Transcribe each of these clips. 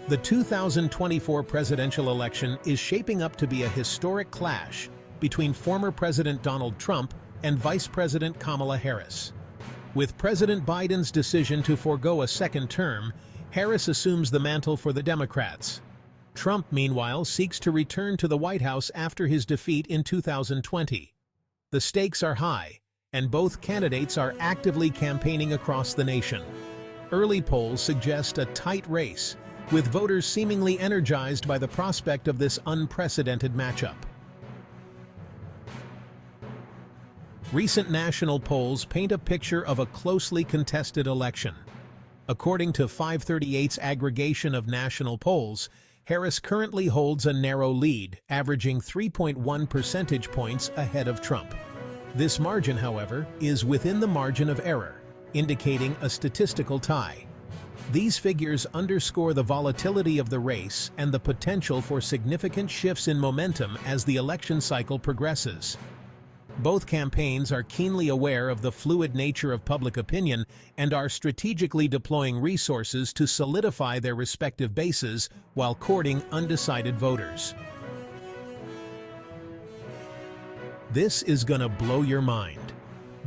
The 2024 presidential election is shaping up to be a historic clash between former President Donald Trump and Vice President Kamala Harris. With President Biden's decision to forego a second term, Harris assumes the mantle for the Democrats. Trump, meanwhile, seeks to return to the White House after his defeat in 2020. The stakes are high, and both candidates are actively campaigning across the nation. Early polls suggest a tight race, with voters seemingly energized by the prospect of this unprecedented matchup. Recent national polls paint a picture of a closely contested election. According to 538's aggregation of national polls, Harris currently holds a narrow lead, averaging 3.1 percentage points ahead of Trump. This margin, however, is within the margin of error, indicating a statistical tie. These figures underscore the volatility of the race and the potential for significant shifts in momentum as the election cycle progresses. Both campaigns are keenly aware of the fluid nature of public opinion and are strategically deploying resources to solidify their respective bases while courting undecided voters. This is gonna blow your mind.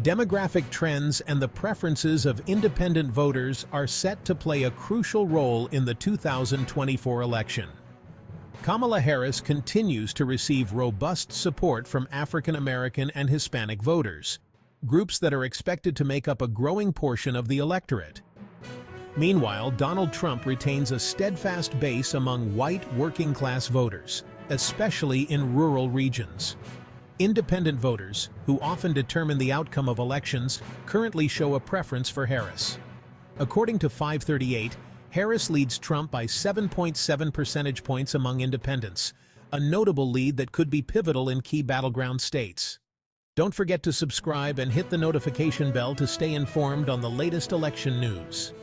Demographic trends and the preferences of independent voters are set to play a crucial role in the 2024 election. Kamala Harris continues to receive robust support from African American and Hispanic voters, groups that are expected to make up a growing portion of the electorate. Meanwhile, Donald Trump retains a steadfast base among white working-class voters, especially in rural regions. Independent voters, who often determine the outcome of elections, currently show a preference for Harris. According to 538, Harris leads Trump by 7.7 percentage points among independents, a notable lead that could be pivotal in key battleground states. Don't forget to subscribe and hit the notification bell to stay informed on the latest election news.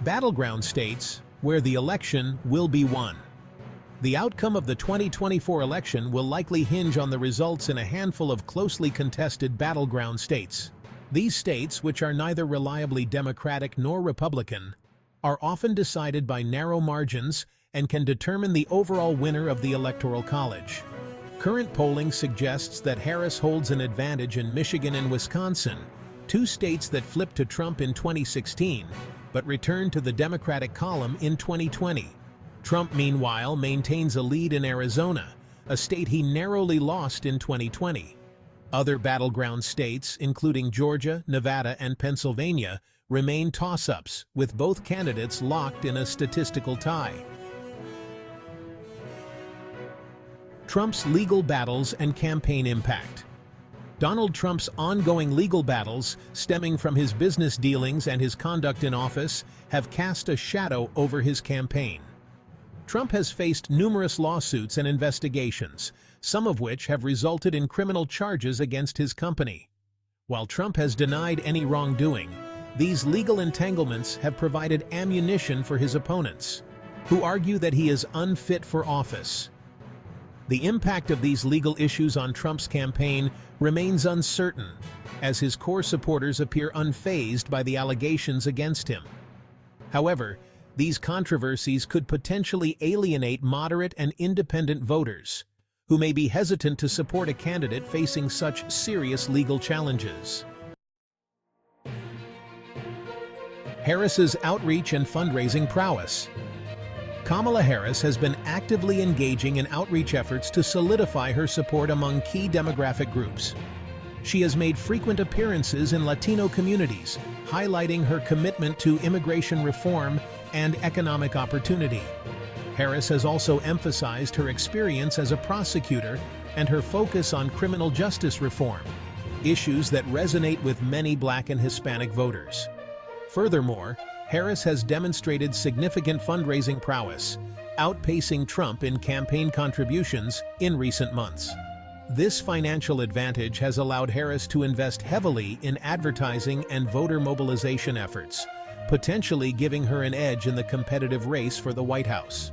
Battleground states, where the election will be won. The outcome of the 2024 election will likely hinge on the results in a handful of closely contested battleground states. These states, which are neither reliably Democratic nor Republican, are often decided by narrow margins and can determine the overall winner of the Electoral College. Current polling suggests that Harris holds an advantage in Michigan and Wisconsin, two states that flipped to Trump in 2016, but returned to the Democratic column in 2020. Trump, meanwhile, maintains a lead in Arizona, a state he narrowly lost in 2020. Other battleground states, including Georgia, Nevada, and Pennsylvania, remain toss-ups, with both candidates locked in a statistical tie. Trump's legal battles and campaign impact. Donald Trump's ongoing legal battles, stemming from his business dealings and his conduct in office, have cast a shadow over his campaign. Trump has faced numerous lawsuits and investigations, some of which have resulted in criminal charges against his company. While Trump has denied any wrongdoing, these legal entanglements have provided ammunition for his opponents, who argue that he is unfit for office. The impact of these legal issues on Trump's campaign remains uncertain, as his core supporters appear unfazed by the allegations against him. However, these controversies could potentially alienate moderate and independent voters, who may be hesitant to support a candidate facing such serious legal challenges. Harris's outreach and fundraising prowess. Kamala Harris has been actively engaging in outreach efforts to solidify her support among key demographic groups. She has made frequent appearances in Latino communities, highlighting her commitment to immigration reform and economic opportunity. Harris has also emphasized her experience as a prosecutor and her focus on criminal justice reform, issues that resonate with many Black and Hispanic voters. Furthermore, Harris has demonstrated significant fundraising prowess, outpacing Trump in campaign contributions in recent months. This financial advantage has allowed Harris to invest heavily in advertising and voter mobilization efforts, potentially giving her an edge in the competitive race for the White House.